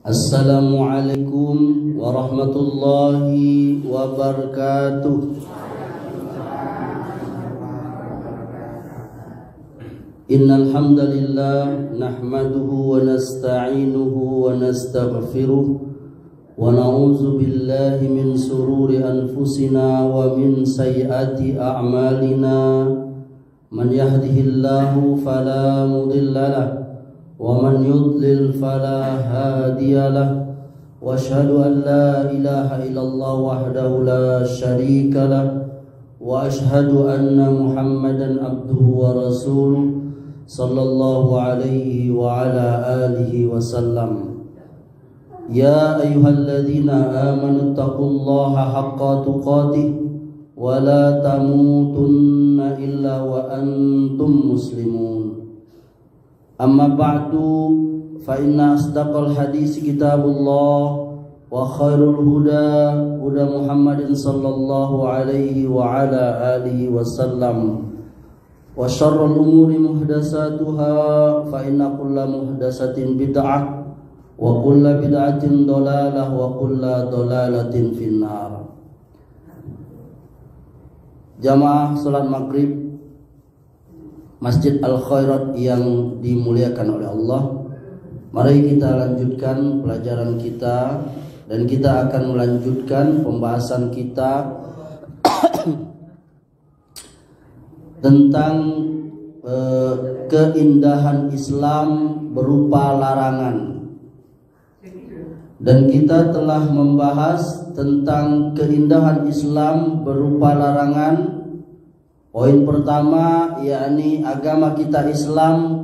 Assalamualaikum warahmatullahi wabarakatuh. Innal hamdalillah nahmaduhu wa nasta'inuhu wa nastaghfiruh wa na'udzu billahi min sururi anfusina wa min sayyiati a'malina. Man yahdihillahu fala mudilla lahu ومن يضلل فلا هادي له واشهد ان لا اله الا الله وحده لا شريك له واشهد ان محمدا عبده ورسوله صلى الله عليه وعلى اله وسلم. يا ايها الذين امنوا اتقوا الله حق تقاته ولا تموتن الا وانتم مسلمون. Amma ba'du fa inna asdaqal hadis kitabullah wa khairul huda huda Muhammadin sallallahu alaihi wa ala alihi wasallam wa syarrul umuri muhdatsatuha fa inna kulla muhdatsatin bid'ah wa kulla bid'atin dhalalah wa kulla dhalalatin finnar. Jamaah salat maghrib Masjid Al-Khairat yang dimuliakan oleh Allah, mari kita lanjutkan pelajaran kita dan kita akan melanjutkan pembahasan kita tentang keindahan Islam berupa larangan. Dan kita telah membahas tentang keindahan Islam berupa larangan. Poin pertama, yakni agama kita Islam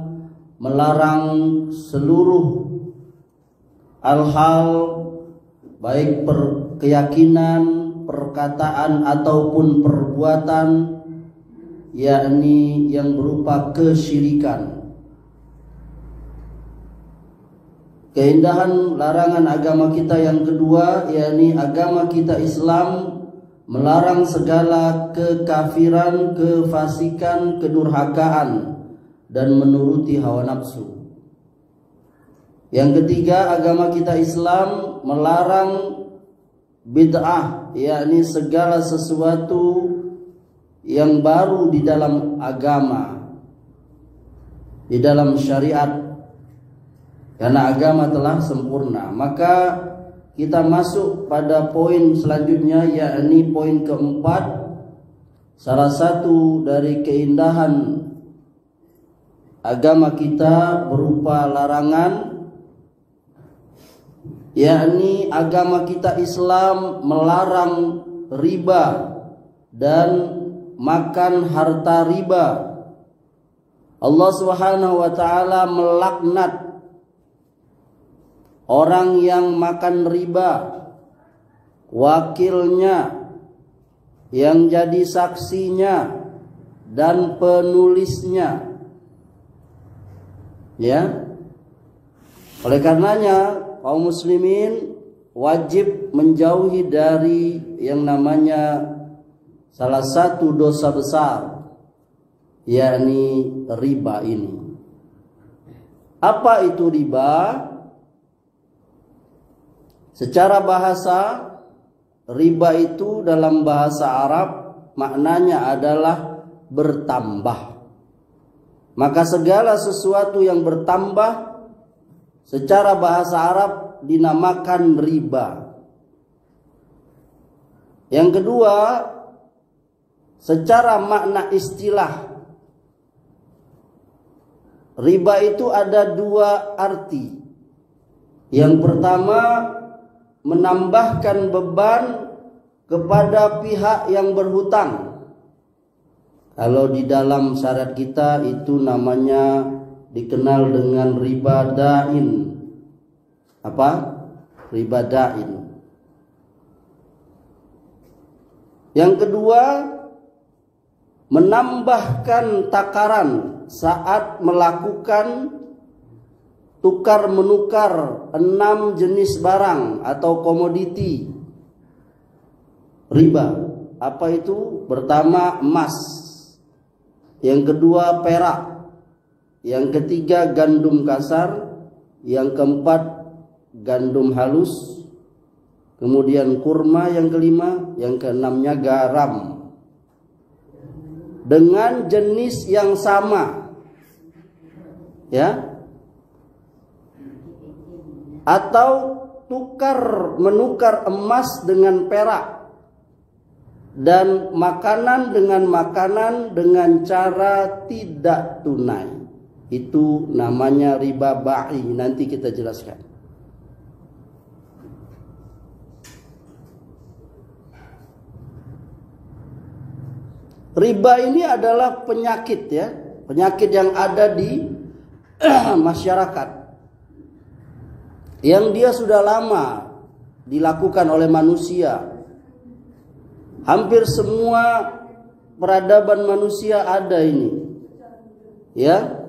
melarang seluruh hal-hal baik keyakinan, perkataan ataupun perbuatan, yakni yang berupa kesyirikan. Keindahan larangan agama kita yang kedua, yakni agama kita Islam melarang segala kekafiran, kefasikan, kedurhakaan dan menuruti hawa nafsu. Yang ketiga, agama kita Islam melarang bid'ah, yakni segala sesuatu yang baru di dalam agama, di dalam syariat. Karena agama telah sempurna, maka kita masuk pada poin selanjutnya, yakni poin keempat. Salah satu dari keindahan agama kita berupa larangan, yakni agama kita Islam melarang riba dan makan harta riba. Allah Subhanahu wa taala melaknat orang yang makan riba, wakilnya, yang jadi saksinya, dan penulisnya. Ya. Oleh karenanya kaum muslimin wajib menjauhi dari yang namanya salah satu dosa besar, yakni riba ini. Apa itu riba? Secara bahasa, riba itu dalam bahasa Arab maknanya adalah bertambah. Maka segala sesuatu yang bertambah secara bahasa Arab dinamakan riba. Yang kedua, secara makna istilah, riba itu ada dua arti. Yang pertama, menambahkan beban kepada pihak yang berhutang. Kalau di dalam syariat kita itu namanya dikenal dengan riba dain. Apa? Riba dain. Yang kedua, menambahkan takaran saat melakukan tukar menukar 6 jenis barang atau komoditi riba. Apa itu? Pertama emas, yang kedua perak, yang ketiga gandum kasar, yang keempat gandum halus, kemudian kurma yang kelima, yang keenamnya garam. Dengan jenis yang sama, ya, atau menukar emas dengan perak, dan makanan dengan makanan dengan cara tidak tunai. Itu namanya riba ba'i. Nanti kita jelaskan. Riba ini adalah penyakit, ya, penyakit yang ada di masyarakat, yang dia sudah lama dilakukan oleh manusia. Hampir semua peradaban manusia ada ini, ya,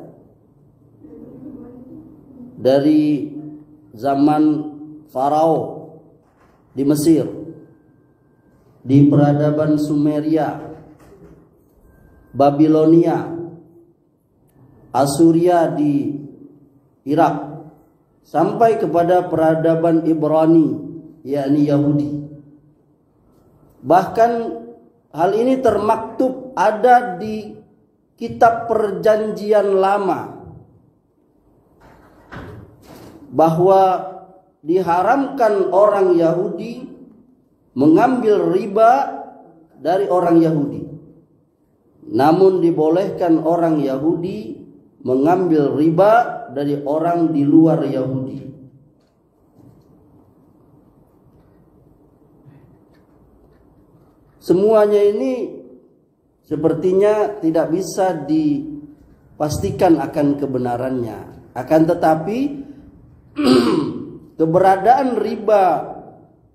dari zaman Farao di Mesir, di peradaban Sumeria, Babilonia, Asuria di Irak, sampai kepada peradaban Ibrani, yakni Yahudi. Bahkan hal ini termaktub ada di kitab Perjanjian Lama, bahwa diharamkan orang Yahudi mengambil riba dari orang Yahudi. Namun dibolehkan orang Yahudi mengambil riba dari orang di luar Yahudi. Semuanya ini sepertinya tidak bisa dipastikan akan kebenarannya. Akan tetapi keberadaan riba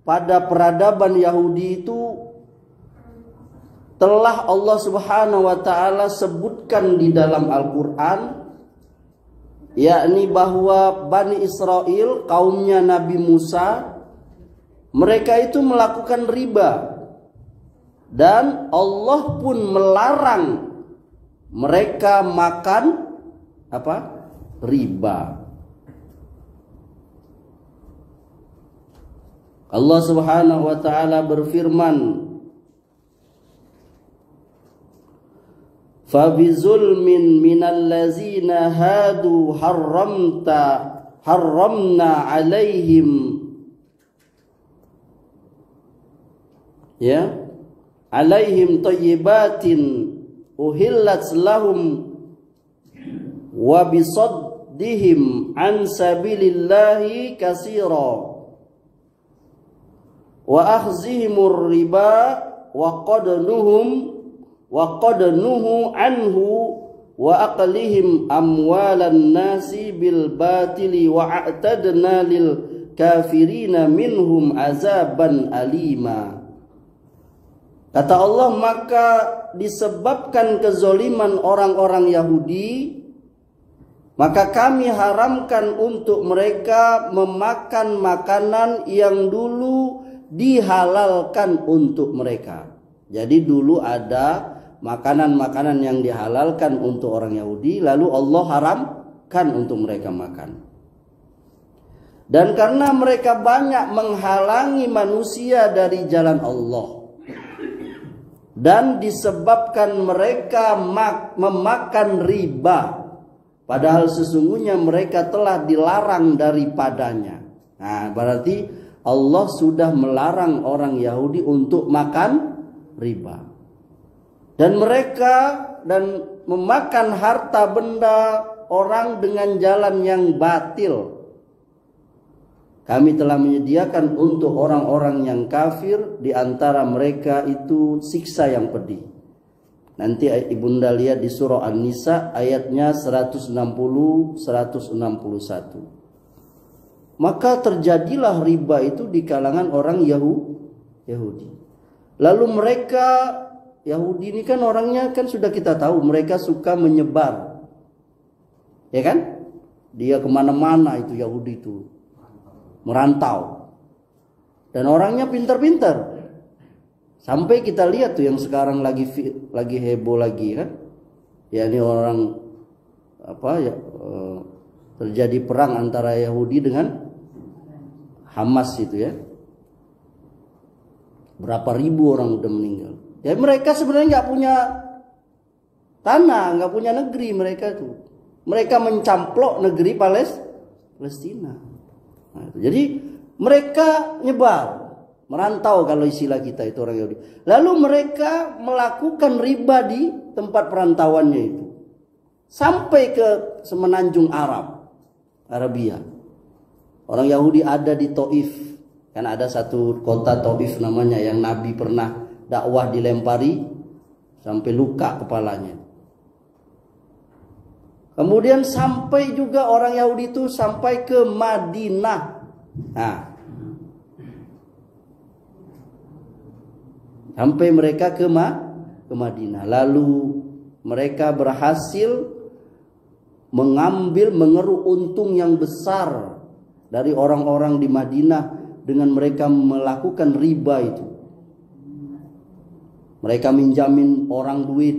pada peradaban Yahudi itu telah Allah Subhanahu wa taala sebutkan di dalam Al-Qur'an, yakni bahwa Bani Israel, kaumnya Nabi Musa, mereka itu melakukan riba, dan Allah pun melarang mereka makan apa? Riba. Allah Subhanahu wa taala berfirman, "Fabizulmin minallazina hadu harramna alaihim alaihim thayyibatin uhillat lahum wa bisaddihim an sabilillahi katsira wa akhzihimur riba wa qad nuhu anhu wa aqlihim amwalan nasi bil batili wa a'tadna lil kafirina minhum azaban alima." Kata Allah, maka disebabkan kezoliman orang-orang Yahudi, maka kami haramkan untuk mereka memakan makanan yang dulu dihalalkan untuk mereka. Jadi dulu ada makanan-makanan yang dihalalkan untuk orang Yahudi, lalu Allah haramkan untuk mereka makan. Dan karena mereka banyak menghalangi manusia dari jalan Allah, dan disebabkan mereka memakan riba, padahal sesungguhnya mereka telah dilarang daripadanya. Nah, berarti Allah sudah melarang orang Yahudi untuk makan riba. Dan mereka memakan harta benda orang dengan jalan yang batil. Kami telah menyediakan untuk orang-orang yang kafir di antara mereka itu siksa yang pedih. Nanti Ibunda lihat di surah An-Nisa ayatnya 160-161. Maka terjadilah riba itu di kalangan orang Yahudi. Lalu mereka Yahudi ini kan orangnya kan sudah kita tahu, mereka suka menyebar, ya kan? Dia kemana-mana itu Yahudi itu merantau, dan orangnya pintar-pintar. Sampai kita lihat tuh yang sekarang lagi heboh lagi kan, ya ini orang terjadi perang antara Yahudi dengan Hamas itu ya. Berapa ribu orang udah meninggal. Ya mereka sebenarnya nggak punya tanah, nggak punya negeri mereka tuh. Mereka mencamplok negeri Palestina. Nah, jadi mereka nyebar, merantau kalau istilah kita itu orang Yahudi. Lalu mereka melakukan riba di tempat perantauannya itu. Sampai ke semenanjung Arabia. Orang Yahudi ada di Taif. Kan ada satu kota Taif namanya yang Nabi pernah dakwah dilempari sampai luka kepalanya. Kemudian sampai juga orang Yahudi itu sampai ke Madinah. Nah, sampai mereka ke Madinah. Lalu mereka berhasil mengeruk untung yang besar dari orang-orang di Madinah dengan mereka melakukan riba itu. Mereka minjamin orang duit,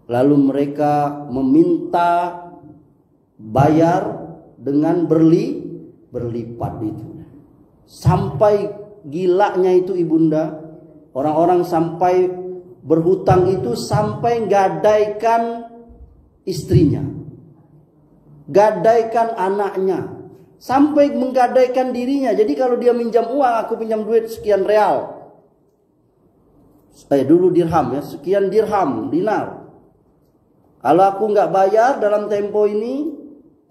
lalu mereka meminta bayar dengan berlipat itu. Sampai gilanya itu ibunda, orang-orang sampai berhutang itu sampai gadaikan istrinya, gadaikan anaknya, sampai menggadaikan dirinya. Jadi kalau dia minjam uang, aku pinjam duit sekian real, dulu dirham ya, sekian dirham, dinar. Kalau aku nggak bayar dalam tempo ini,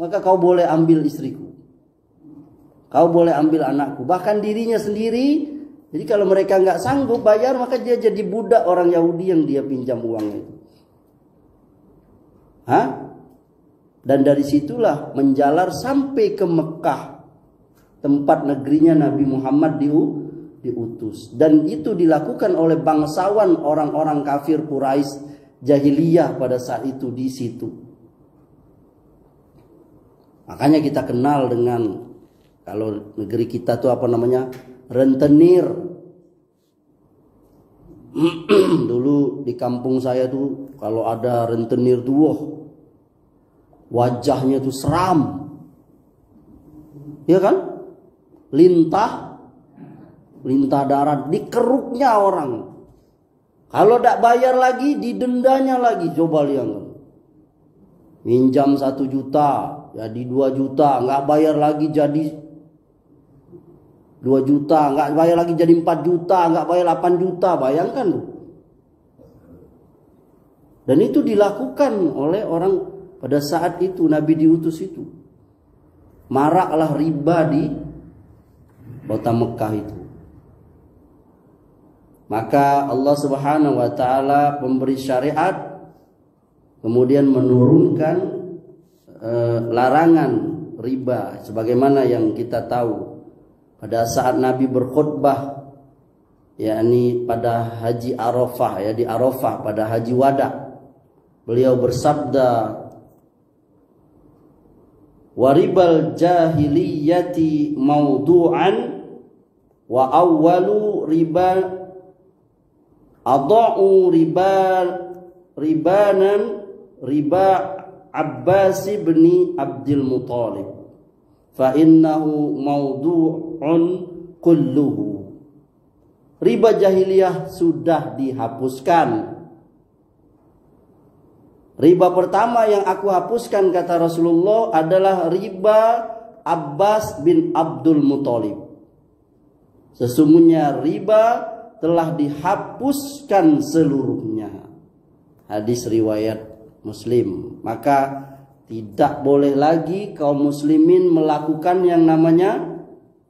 maka kau boleh ambil istriku, kau boleh ambil anakku, bahkan dirinya sendiri. Jadi kalau mereka nggak sanggup bayar, maka dia jadi budak orang Yahudi yang dia pinjam uangnya itu. Dan dari situlah menjalar sampai ke Mekah, tempat negerinya Nabi Muhammad diutus. Dan itu dilakukan oleh bangsawan orang-orang kafir Quraisy jahiliyah pada saat itu di situ. Makanya kita kenal dengan, kalau negeri kita tuh apa namanya, rentenir. Dulu di kampung saya tuh kalau ada rentenir tuh, wajahnya tuh seram, ya kan? Lintah darah, dikeruknya orang. Kalau tidak bayar lagi, didendanya lagi. Coba lihat, minjam 1 juta jadi 2 juta, nggak bayar lagi jadi 2 juta, nggak bayar lagi jadi 4 juta, nggak bayar 8 juta, bayangkan loh. Dan itu dilakukan oleh orang pada saat itu Nabi diutus itu. Maraklah riba di kota Mekah itu. Maka Allah Subhanahu wa taala memberi syariat, kemudian menurunkan larangan riba sebagaimana yang kita tahu. Pada saat Nabi berkhutbah, yakni pada Haji Arafah, ya di Arafah pada Haji Wada, beliau bersabda, "Waribal jahiliyati maudu'an wa awwalu riba adha'u ribanan riba Abbas bin Abdul Muthalib fa innahu maudu'un kulluhu." Riba jahiliyah sudah dihapuskan. Riba pertama yang aku hapuskan, kata Rasulullah, adalah riba Abbas bin Abdul Muthalib. Sesungguhnya riba telah dihapuskan seluruhnya. Hadis riwayat Muslim. Maka tidak boleh lagi kaum muslimin melakukan yang namanya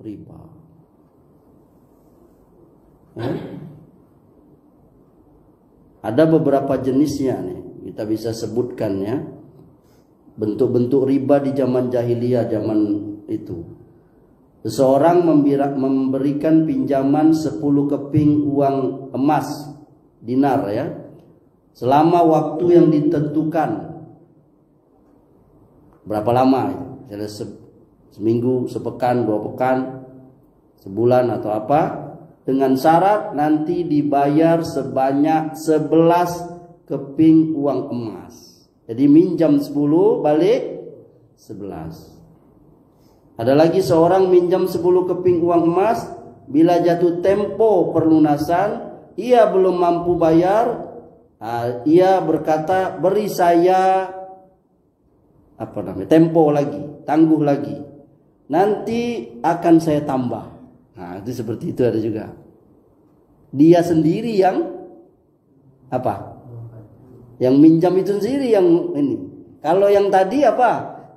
riba. Ada beberapa jenisnya nih, kita bisa sebutkan ya. Bentuk-bentuk riba di zaman jahiliyah, zaman itu. Seseorang memberikan pinjaman 10 keping uang emas, dinar ya, selama waktu yang ditentukan. Berapa lama? Seminggu, sepekan, 2 pekan, sebulan atau apa? Dengan syarat nanti dibayar sebanyak 11 keping uang emas. Jadi minjam 10, balik 11. Ada lagi seorang minjam 10 keping uang emas, bila jatuh tempo perlunasan, ia belum mampu bayar, ia berkata, beri saya tempo lagi, tangguh lagi, nanti akan saya tambah. Nah, itu seperti itu ada juga. Dia sendiri yang yang minjam itu sendiri yang ini. Kalau yang tadi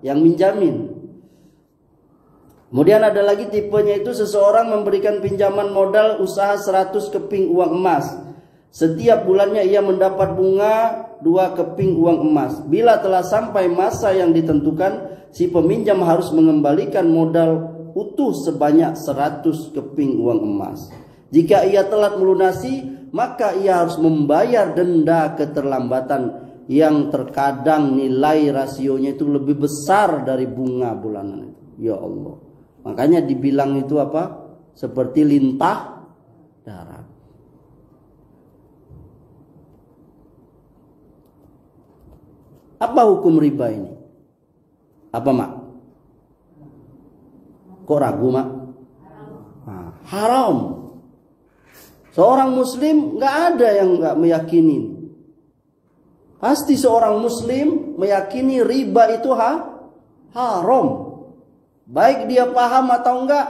yang minjamin. Kemudian ada lagi tipenya itu seseorang memberikan pinjaman modal usaha 100 keping uang emas. Setiap bulannya ia mendapat bunga 2 keping uang emas. Bila telah sampai masa yang ditentukan, si peminjam harus mengembalikan modal utuh sebanyak 100 keping uang emas. Jika ia telat melunasi, maka ia harus membayar denda keterlambatan yang terkadang nilai rasionya itu lebih besar dari bunga bulanan itu. Ya Allah. Makanya dibilang itu seperti lintah darat. Apa hukum riba ini? Apa, Mak? Kok ragu, Mak? Haram. Seorang muslim nggak ada yang nggak meyakini. Pasti seorang muslim meyakini riba itu haram. Baik dia paham atau enggak,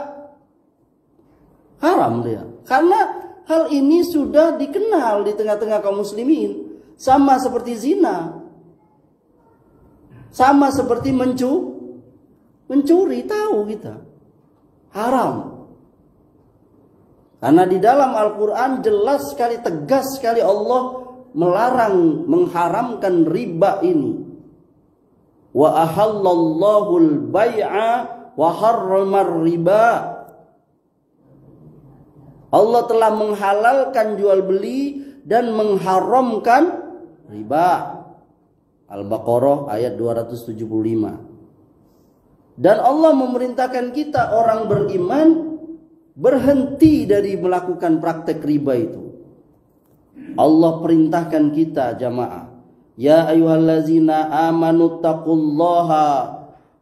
haram dia. Karena hal ini sudah dikenal di tengah-tengah kaum muslimin. Sama seperti zina. Sama seperti mencuri, tahu kita. Haram. Karena di dalam Al-Quran jelas sekali, tegas sekali Allah melarang, mengharamkan riba ini. Wa ahallallahu al-bai'a wa harramar riba. Allah telah menghalalkan jual beli dan mengharamkan riba. Al-Baqarah ayat 275. Dan Allah memerintahkan kita orang beriman berhenti dari melakukan praktek riba itu. Allah perintahkan kita jamaah, ya ayyuhallazina amanu taqullaha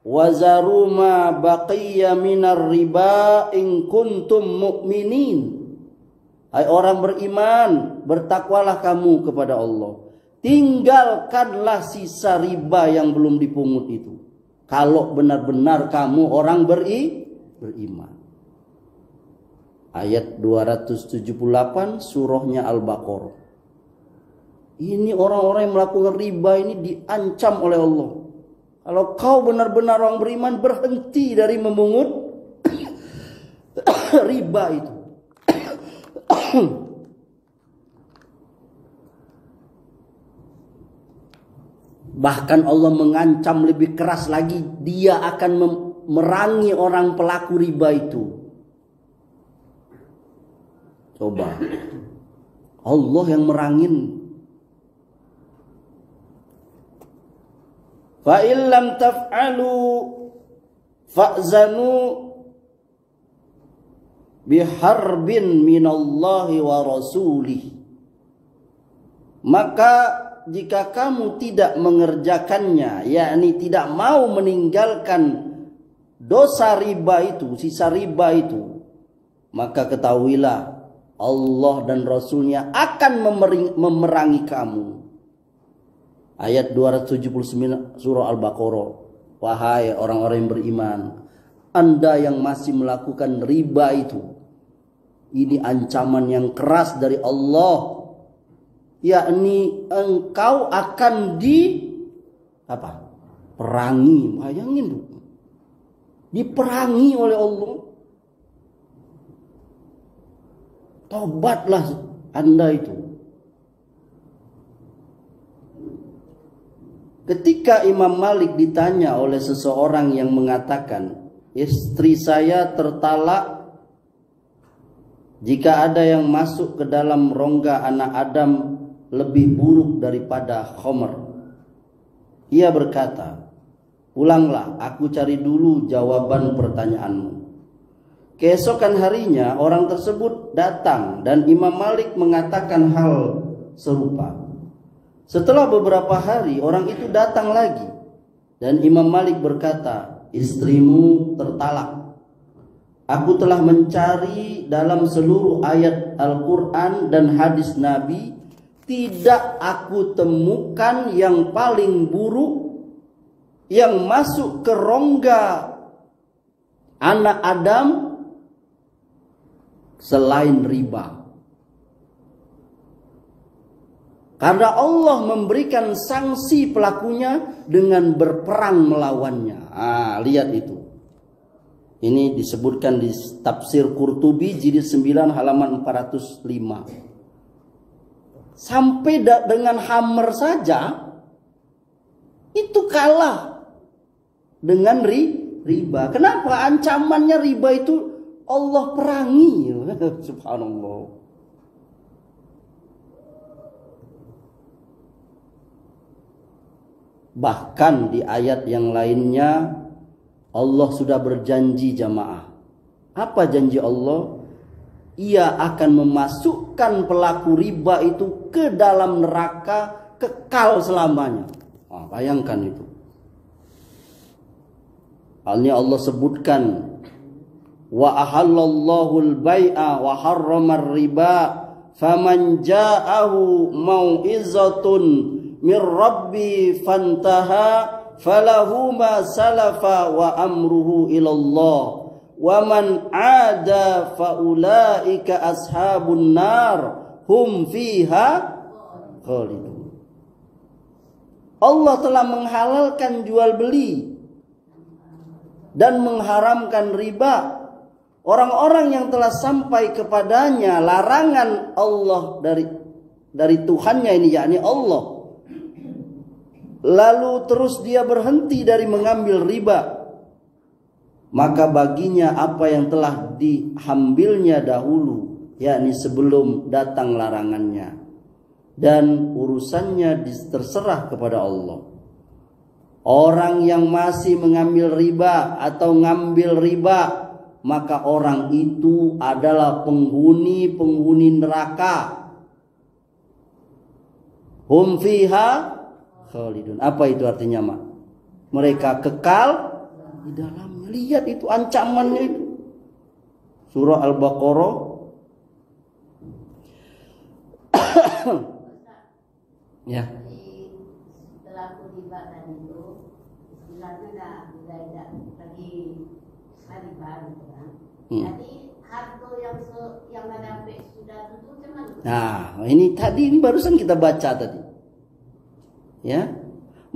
wa zaru ma baqiya minar riba in kuntum mu'minin. Hai orang beriman, bertakwalah kamu kepada Allah. Tinggalkanlah sisa riba yang belum dipungut itu. Kalau benar-benar kamu orang beriman. Ayat 278 surahnya Al-Baqarah. Ini orang-orang yang melakukan riba ini diancam oleh Allah. Kalau kau benar-benar orang beriman, berhenti dari memungut riba itu. Bahkan Allah mengancam lebih keras lagi, dia akan memerangi orang pelaku riba itu. Coba, Allah yang merangin. Fa illam taf'alu fa'zanu biharbin minallahi wa rasulih. Maka jika kamu tidak mengerjakannya, yakni tidak mau meninggalkan dosa riba itu, sisa riba itu, maka ketahuilah Allah dan Rasulnya akan memerangi kamu. Ayat 279 surah Al-Baqarah. Wahai orang-orang yang beriman, Anda yang masih melakukan riba itu, ini ancaman yang keras dari Allah, yakni engkau akan perangi. Bayangin Bu, diperangi oleh Allah. Tobatlah Anda itu. Ketika Imam Malik ditanya oleh seseorang yang mengatakan, istri saya tertalak jika ada yang masuk ke dalam rongga anak Adam lebih buruk daripada khamr. Ia berkata, pulanglah, aku cari dulu jawaban pertanyaanmu. Keesokan harinya orang tersebut datang dan Imam Malik mengatakan hal serupa. Setelah beberapa hari orang itu datang lagi dan Imam Malik berkata, istrimu tertalak. Aku telah mencari dalam seluruh ayat Al-Quran dan hadis Nabi, tidak aku temukan yang paling buruk yang masuk ke rongga anak Adam selain riba. Karena Allah memberikan sanksi pelakunya dengan berperang melawannya. Lihat itu. Ini disebutkan di tafsir Qurtubi jilid 9 halaman 405. Sampai dengan hammer saja itu kalah dengan riba. Kenapa? Ancamannya riba itu Allah perangi. Subhanallah. Bahkan di ayat yang lainnya Allah sudah berjanji jamaah. Apa janji Allah? Ia akan memasukkan pelaku riba itu ke dalam neraka kekal selamanya. Bayangkan itu. Halnya Allah sebutkan, wa ahallallahu al-bai'a wa harramar riba faman ja'ahu mau'izatun min rabbi fantaha falahu ma salafa wa amruhu ilallah wa man ada faulaika ashabun nar hum fiha khalidun. Allah telah menghalalkan jual beli dan mengharamkan riba. Orang-orang yang telah sampai kepadanya larangan Allah dari Tuhannya ini, yakni Allah, lalu terus dia berhenti dari mengambil riba, maka baginya apa yang telah diambilnya dahulu, yakni sebelum datang larangannya, dan urusannya terserah kepada Allah. Orang yang masih mengambil riba atau ngambil riba, maka orang itu adalah penghuni neraka. Hum fiha khalidun. Apa itu artinya, Mak? Mereka kekal di dalamnya. Lihat itu ancamannya itu. Surah Al-Baqarah. Ya. Pelaku riba tadi itu istilahnya tidak lagi riba gitu kan. Jadi harta yang ada sudah itu cuman. Nah, ini barusan kita baca tadi. Ya.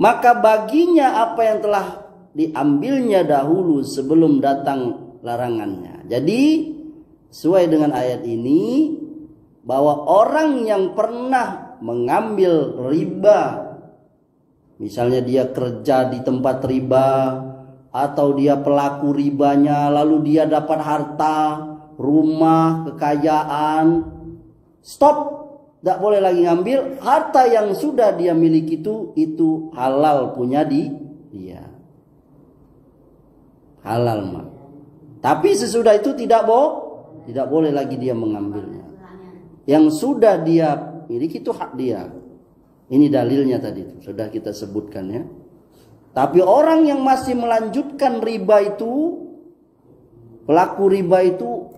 Maka baginya apa yang telah diambilnya dahulu sebelum datang larangannya. Jadi sesuai dengan ayat ini bahwa orang yang pernah mengambil riba, misalnya dia kerja di tempat riba atau dia pelaku ribanya, lalu dia dapat harta, rumah, kekayaan, stop. Tidak boleh lagi ngambil. Harta yang sudah dia miliki itu halal punya dia. Halal mah. Tapi sesudah itu tidak boleh lagi dia mengambilnya. Yang sudah dia miliki itu hak dia. Ini dalilnya tadi itu sudah kita sebutkan ya. Tapi orang yang masih melanjutkan riba itu, pelaku riba itu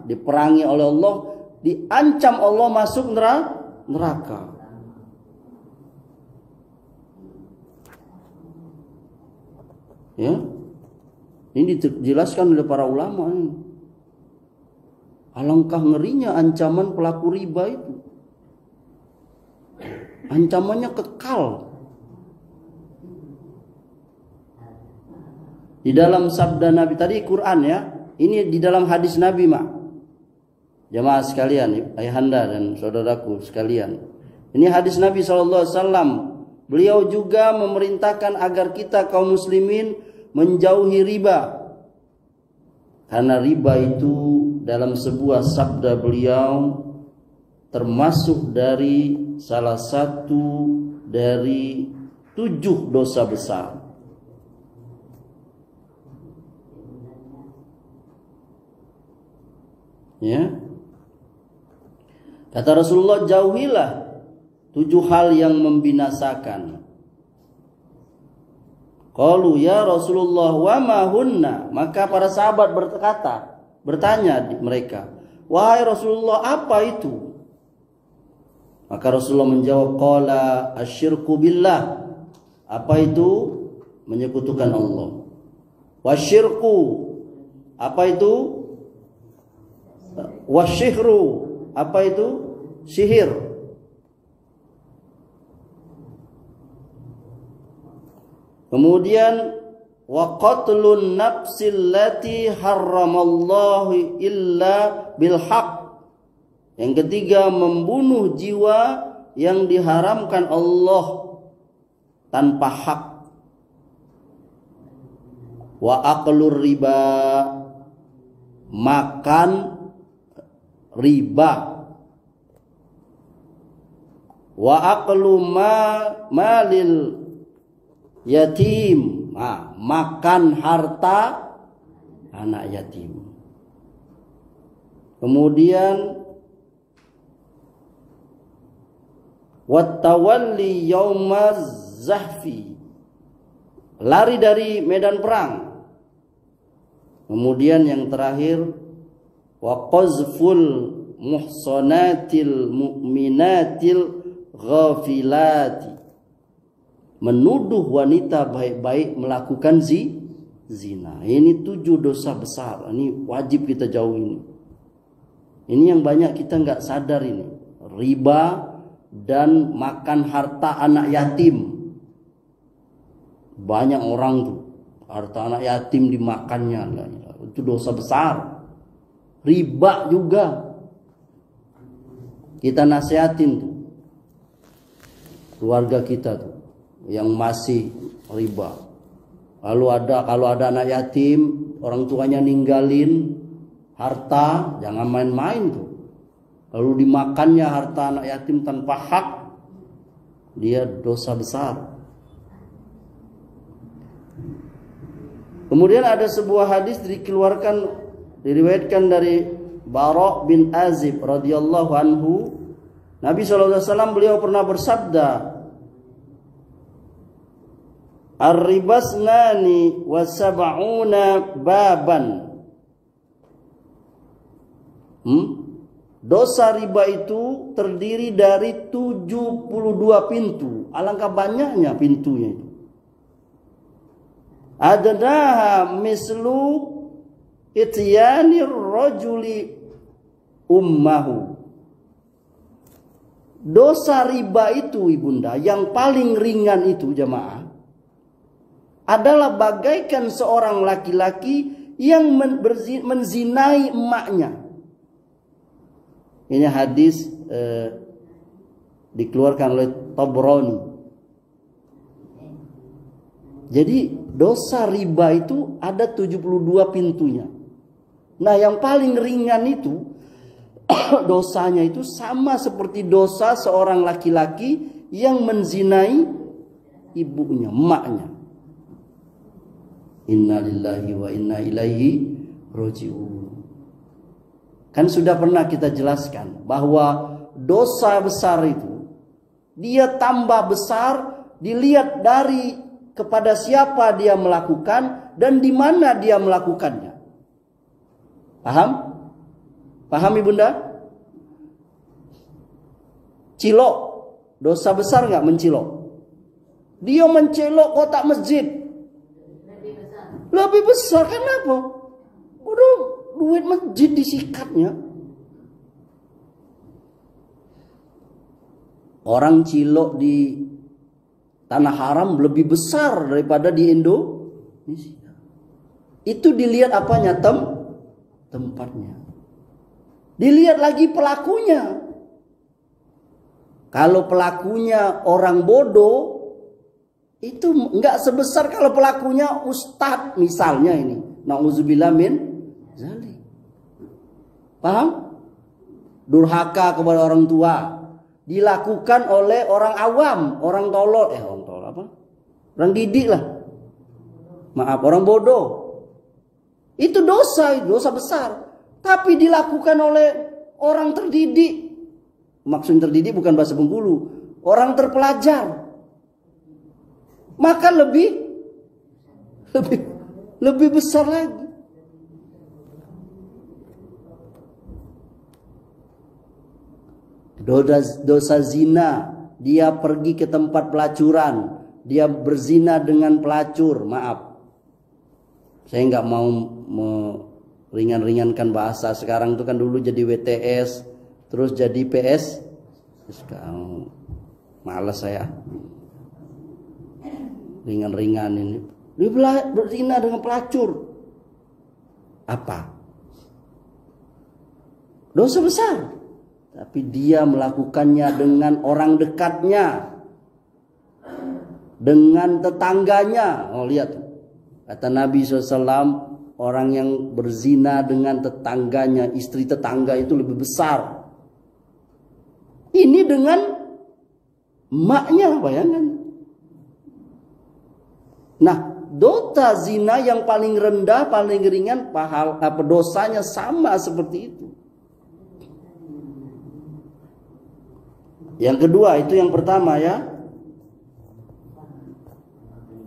diperangi oleh Allah, diancam Allah masuk neraka. Ya. Ini dijelaskan oleh para ulama ini. Alangkah ngerinya ancaman pelaku riba itu. Ancamannya kekal. Di dalam sabda Nabi tadi Quran ya. Ini di dalam hadis Nabi, Mak. Jamaah sekalian, ayahanda dan saudaraku sekalian. Ini hadis Nabi SAW. Beliau juga memerintahkan agar kita kaum muslimin menjauhi riba. Karena riba itu dalam sebuah sabda beliau termasuk dari salah satu dari 7 dosa besar. Ya. Kata Rasulullah, jauhilah 7 hal yang membinasakan. Qalu ya Rasulullah wa ma hunna. Maka para sahabat bertanya mereka, wahai Rasulullah, apa itu? Maka Rasulullah menjawab, qala asyirku billah. Apa itu? Menyekutukan Allah. Wasyirku, apa itu? Wasyihru, apa itu? Sihir. Kemudian wa qatlun nafsil lati harramallahu illa bil haqq. Yang ketiga, membunuh jiwa yang diharamkan Allah tanpa hak. Wa aqlur riba, makan riba. Wa aqlu malil yatim, makan harta anak yatim. Kemudian wattawalli yaumaz zahfi, lari dari medan perang. Kemudian yang terakhir, wa qazful muhsanatil mu'minatil ghafilati, menuduh wanita baik-baik melakukan zina. Ini 7 dosa besar. Ini wajib kita jauhi. Ini yang banyak kita nggak sadar ini. Riba dan makan harta anak yatim. Banyak orang tuh harta anak yatim dimakannya. Itu dosa besar. Riba juga. Kita nasihatin tuh keluarga kita tuh yang masih riba. Lalu kalau ada anak yatim, orang tuanya ninggalin harta, jangan main-main tuh. Lalu dimakannya harta anak yatim tanpa hak, dia dosa besar. Kemudian ada sebuah hadis diriwayatkan dari Bara' bin Azib radhiyallahu anhu. Nabi SAW beliau pernah bersabda, Ar-ribasnani wa sab'una baban. Dosa riba itu terdiri dari 72 pintu. Alangkah banyaknya pintunya itu. Adnaha mislu ityanir rajuli ummahu. Dosa riba itu ibunda, yang paling ringan itu jamaah, adalah bagaikan seorang laki-laki yang menzinai emaknya. Ini hadis dikeluarkan oleh Tabrani. Jadi dosa riba itu ada 72 pintunya. Nah, yang paling ringan itu dosanya itu sama seperti dosa seorang laki-laki yang menzinai ibunya, emaknya. Inna lillahi wa inna ilaihi raji'un. Kan sudah pernah kita jelaskan bahwa dosa besar itu dia tambah besar dilihat dari kepada siapa dia melakukan dan di mana dia melakukannya. Paham? Paham ibunda? Cilok, dosa besar nggak mencilok? Dia mencelok kotak masjid. Lebih besar, kenapa? Udah duit masjid disikatnya. Orang cilok di tanah haram lebih besar daripada di Indonesia. Itu dilihat apanya? Tempatnya. Dilihat lagi pelakunya. Kalau pelakunya orang bodoh, itu enggak sebesar kalau pelakunya ustadz misalnya ini. Nauzubillah min zalik. Paham? Durhaka kepada orang tua dilakukan oleh orang awam, orang tolol, apa? Orang didik lah. Maaf, orang bodoh. Itu dosa besar. Tapi dilakukan oleh orang terdidik. Maksud terdidik bukan bahasa Bengkulu, orang terpelajar. Maka lebih Lebih besar lagi. Dosa zina, dia pergi ke tempat pelacuran, dia berzina dengan pelacur. Maaf, saya nggak mau ringan-ringankan bahasa. Sekarang itu kan dulu jadi WTS, terus jadi PS. Sekarang malas saya ringan-ringan ini. Dia berzina dengan pelacur. Apa? Dosa besar. Tapi dia melakukannya dengan orang dekatnya, dengan tetangganya. Oh lihat, kata Nabi SAW, orang yang berzina dengan tetangganya, istri tetangga itu lebih besar. Ini dengan emaknya, bayangkan. Nah, dosa zina yang paling rendah, paling ringan, dosanya sama seperti itu. Yang kedua, itu yang pertama ya.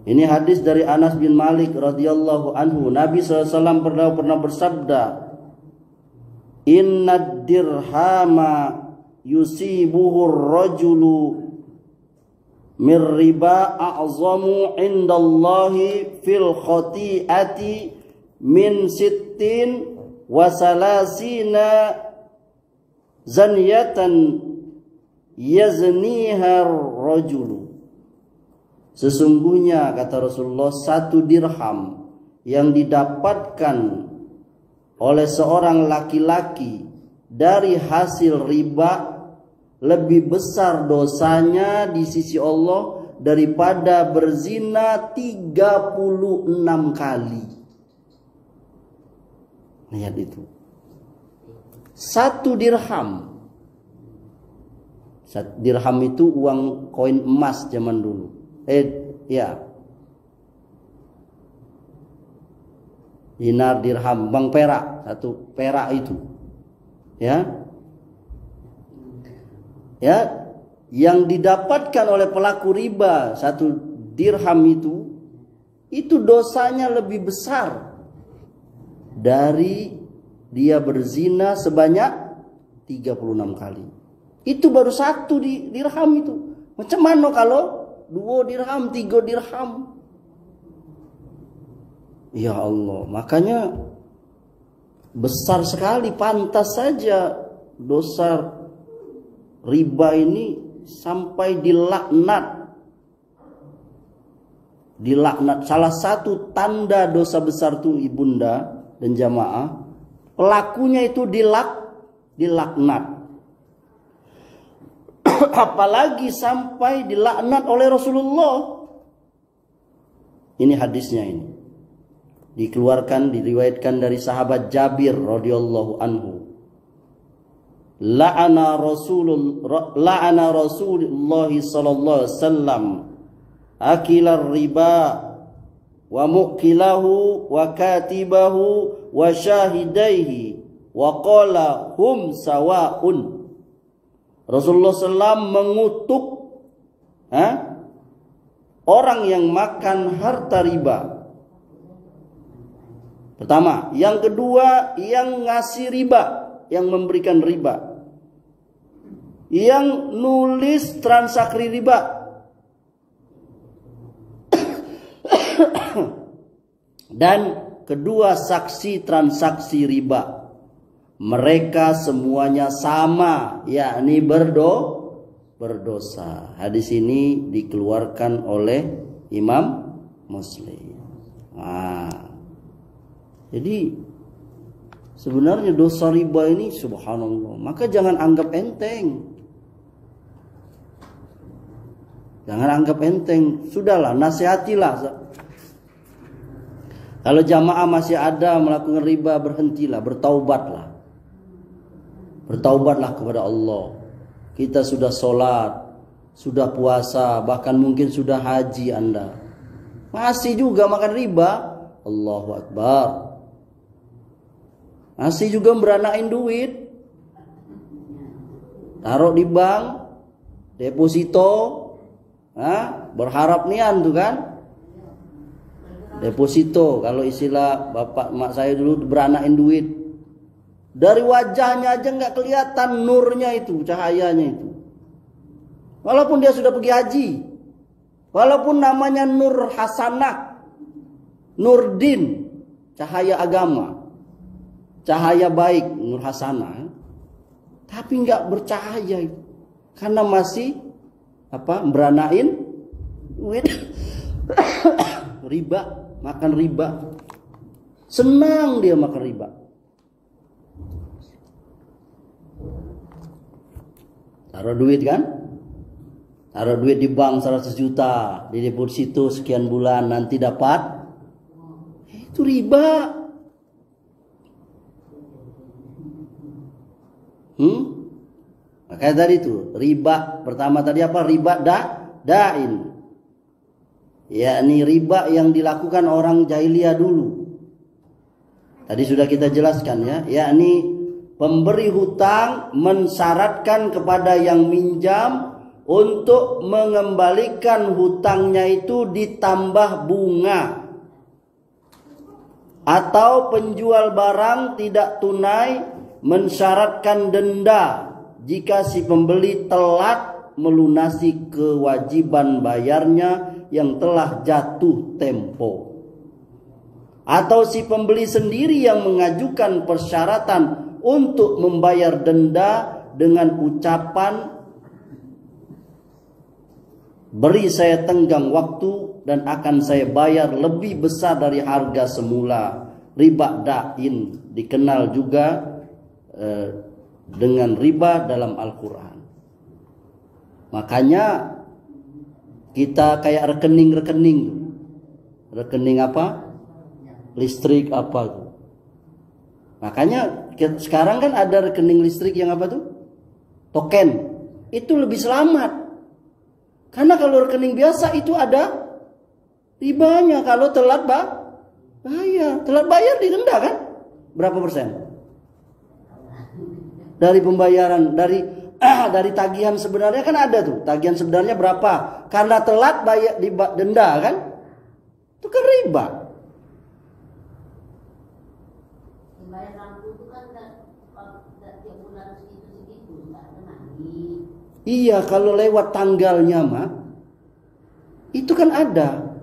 Ini hadis dari Anas bin Malik radhiyallahu anhu. Nabi SAW pernah bersabda, "Inna dirhama yusibuhu rajulu mir riba a'zamu indallahi fil khati'ati min sittin wa salasina zaniyatan yazniha rajulu." Sesungguhnya kata Rasulullah, 1 dirham yang didapatkan oleh seorang laki-laki dari hasil riba lebih besar dosanya di sisi Allah daripada berzina 36 kali. Lihat itu. 1 dirham. Dirham itu uang koin emas zaman dulu. Ya. Dinar, dirham, bank perak, 1 perak itu. Ya. Ya, yang didapatkan oleh pelaku riba 1 dirham itu dosanya lebih besar dari dia berzina sebanyak 36 kali. Itu baru 1 dirham itu. Macam mana kalau 2 dirham, 3 dirham? Ya Allah, makanya besar sekali, pantas saja dosa riba ini sampai dilaknat. Dilaknat. Salah satu tanda dosa besar itu ibunda dan jamaah, pelakunya itu dilaknat. Apalagi sampai dilaknat oleh Rasulullah. Ini hadisnya ini. Diriwayatkan dari sahabat Jabir radhiyallahu anhu. La'ana Rasulullah sallallahu alaihi wasallam akilar riba wa mukilahu wa katibahu wa syahidaihi wa qala hum sawa'un. Rasulullah SAW mengutuk orang yang makan harta riba. Pertama, yang kedua yang ngasih riba, yang memberikan riba, yang nulis transaksi riba, dan kedua saksi transaksi riba. Mereka semuanya sama, yakni berdosa. Hadis ini dikeluarkan oleh Imam Muslim. Jadi sebenarnya dosa riba ini subhanallah, maka jangan anggap enteng. Jangan anggap enteng. Sudahlah, nasihatilah. Kalau jamaah masih ada melakukan riba, berhentilah, bertaubatlah. Bertaubatlah kepada Allah. Kita sudah sholat, sudah puasa, bahkan mungkin sudah haji Anda, masih juga makan riba. Allahu Akbar. Masih juga beranakin duit, taruh di bank, deposito, berharap nian tuh kan. Deposito, kalau istilah bapak mak saya dulu beranakin duit. Dari wajahnya aja nggak kelihatan nurnya itu, cahayanya itu. Walaupun dia sudah pergi haji, walaupun namanya Nur Hasanah, Nurdin, cahaya agama, cahaya baik, Nur Hasanah, tapi nggak bercahaya itu, karena masih beranain duit. Riba, makan riba, senang dia makan riba. Taruh duit kan, taruh duit di bank 100 juta, di deposito sekian bulan, nanti dapat, itu riba. Makanya tadi itu riba pertama tadi apa? Riba dain, yakni riba yang dilakukan orang jahiliyah dulu. Tadi sudah kita jelaskan ya, yakni pemberi hutang mensyaratkan kepada yang minjam untuk mengembalikan hutangnya itu ditambah bunga, atau penjual barang tidak tunai mensyaratkan denda jika si pembeli telat melunasi kewajiban bayarnya yang telah jatuh tempo, atau si pembeli sendiri yang mengajukan persyaratan untuk membayar denda dengan ucapan, beri saya tenggang waktu dan akan saya bayar lebih besar dari harga semula. Riba dain dikenal juga dengan riba dalam Al-Quran. Makanya kita kayak rekening apa? Listrik apa tuh? Makanya sekarang kan ada rekening listrik yang apa tuh? Token. Itu lebih selamat. Karena kalau rekening biasa itu ada ribanya. Kalau telat bayar. Telat bayar didenda kan? Berapa persen? Dari pembayaran, dari tagihan sebenarnya kan ada tuh. Tagihan sebenarnya berapa? Karena telat bayar denda kan? Itu kan riba. Iya, kalau lewat tanggalnya mah itu kan ada.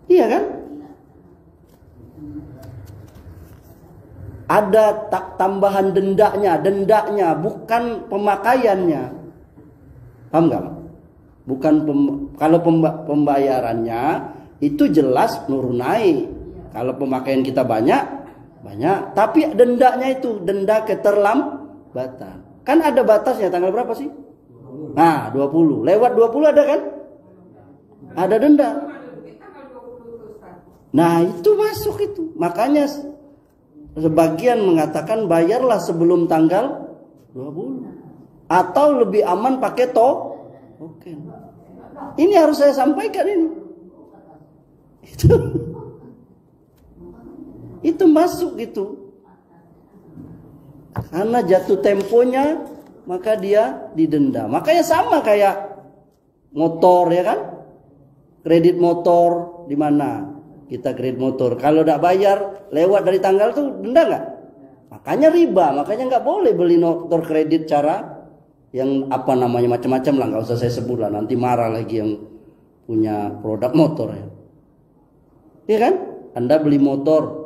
Iya kan? Ada tambahan dendanya bukan pemakaiannya. Paham nggak? Bukan kalau pembayarannya itu jelas nurunai. Kalau pemakaian kita banyak, tapi dendanya itu denda keterlambatan. Kan ada batasnya, tanggal berapa sih? Nah, 20. Lewat 20 ada kan? Ada denda. Nah, itu masuk itu. Makanya sebagian mengatakan bayarlah sebelum tanggal 20. Atau lebih aman pakai token. Ini harus saya sampaikan ini. Itu masuk gitu. Karena jatuh temponya maka dia didenda. Makanya sama kayak motor ya kan? Kredit motor di mana? Kita kredit motor. Kalau tidak bayar lewat dari tanggal tuh denda nggak? Makanya riba. Makanya nggak boleh beli motor kredit cara yang apa namanya macam-macam lah. Nggak usah saya sebut lah. Nanti marah lagi yang punya produk motor ya. Iya kan? Anda beli motor.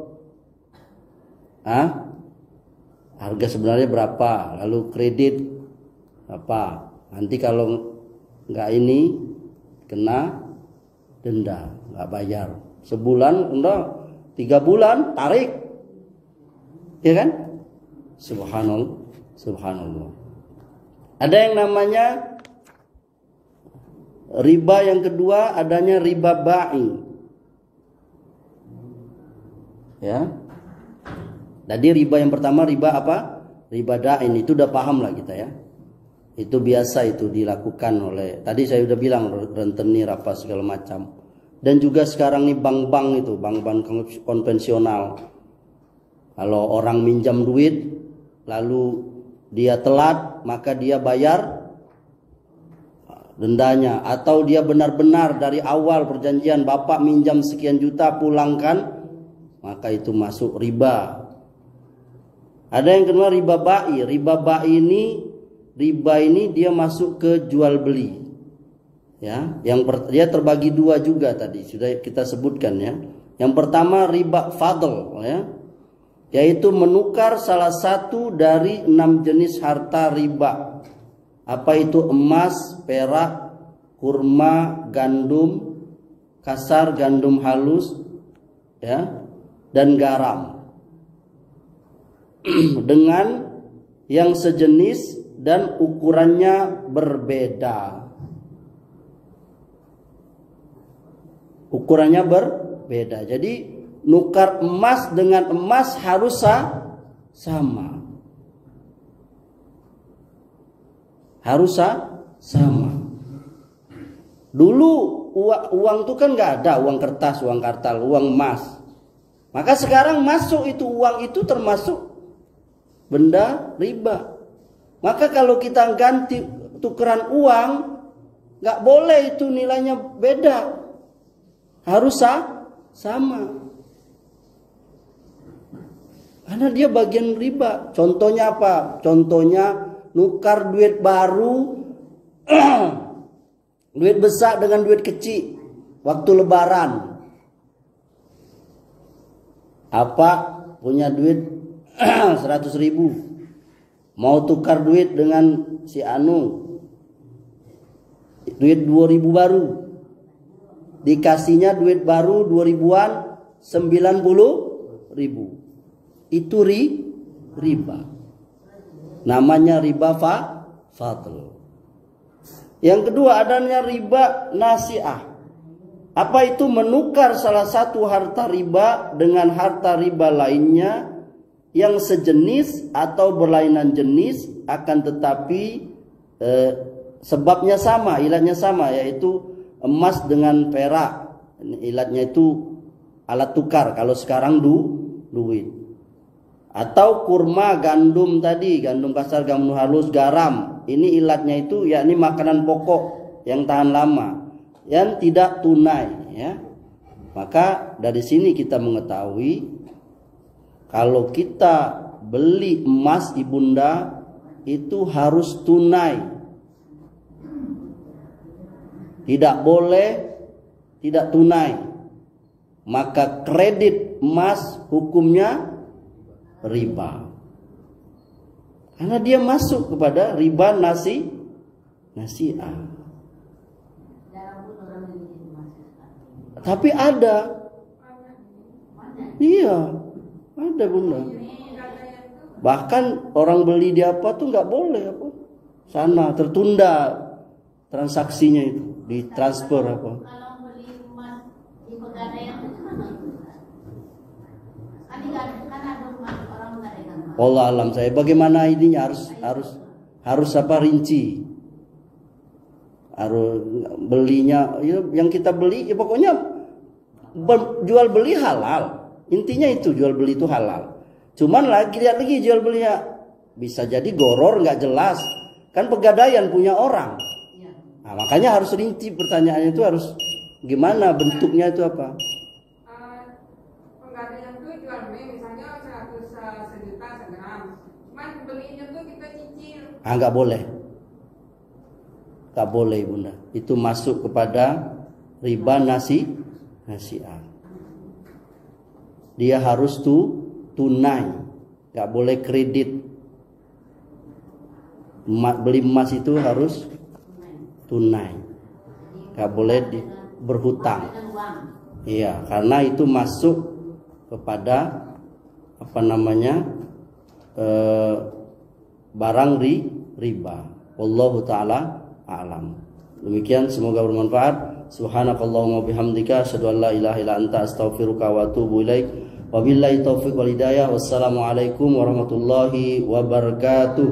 Harga sebenarnya berapa, lalu kredit apa, nanti kalau nggak ini kena denda, nggak bayar sebulan, enggak 3 bulan tarik, ya kan? Subhanallah. Ada yang namanya riba yang kedua, adanya riba ba'i, ya. Jadi riba yang pertama riba apa? Riba dain, itu udah paham lah kita ya. Itu biasa itu dilakukan oleh, tadi saya udah bilang rentenir apa segala macam. Dan juga sekarang nih bank-bank itu, bank-bank konvensional. Kalau orang minjam duit lalu dia telat, maka dia bayar dendanya. Atau dia benar-benar dari awal perjanjian, bapak minjam sekian juta pulangkan, maka itu masuk riba. Ada yang kedua riba ba'i. Riba ini dia masuk ke jual beli. Ya, dia terbagi dua juga tadi sudah kita sebutkan ya. Yang pertama riba fadl ya, yaitu menukar salah satu dari 6 jenis harta riba. Apa itu? Emas, perak, kurma, gandum kasar, gandum halus ya, dan garam dengan yang sejenis dan ukurannya berbeda. Ukurannya berbeda. Jadi nukar emas dengan emas harus sama. Harus sama. Dulu uang itu kan nggak ada, uang kertas, uang kartal, uang emas. Maka sekarang masuk itu uang itu termasuk benda riba. Maka kalau kita ganti tukeran uang, nggak boleh itu nilainya beda. Harus sama. Karena dia bagian riba. Contohnya apa? Contohnya nukar duit baru, duit besar dengan duit kecil waktu lebaran. Apa? Punya duit 100.000, mau tukar duit dengan si Anu, duit 2.000 baru, dikasihnya duit baru 2000-an 90.000. Itu riba. Namanya riba fadl. Yang kedua adanya riba nasi'ah. Apa itu? Menukar salah satu harta riba dengan harta riba lainnya yang sejenis atau berlainan jenis, akan tetapi sebabnya sama, ilatnya sama, yaitu emas dengan perak. Ilatnya itu alat tukar, kalau sekarang duit. Atau kurma, gandum tadi, gandum kasar, gandum halus, garam. Ini ilatnya itu yakni makanan pokok yang tahan lama, yang tidak tunai ya. Maka dari sini kita mengetahui kalau kita beli emas ibunda itu harus tunai. Tidak boleh tidak tunai. Maka kredit emas hukumnya riba. Karena dia masuk kepada riba nasi'ah. Tapi ada. Iya, ada bunda. Bahkan orang beli di apa tuh nggak boleh apa. Sana tertunda transaksinya itu, ditransfer apa. Kalau beli emas di Pegadaian itu kan ada emas orang menggadaikan emas. Allah alam saya bagaimana ininya harus apa rinci. Harus belinya yang kita beli ya pokoknya jual beli halal. Intinya itu jual beli itu halal. Cuman lihat lagi jual belinya bisa jadi goror nggak jelas. Kan Pegadaian punya orang. Nah, makanya harus rinci, pertanyaannya itu harus gimana bentuknya itu apa? Pegadaian itu jual beli misalnya 100 sejuta segram. Cuman belinya tuh kita cicil. Nggak boleh. Nggak boleh bunda. Itu masuk kepada riba nasi'ah. Dia harus tunai, nggak boleh kredit. Beli emas itu harus tunai, nggak boleh berhutang. Iya, karena itu masuk kepada apa namanya barang riba. Wallahu taala a'lam. Demikian, semoga bermanfaat. Subhanakallahumma bihamdika asyhadu an la ilaha illa anta astaghfiruka wa atubu ilaik. Wabillahi taufiq wal hidayah. Wassalamualaikum warahmatullahi wabarakatuh.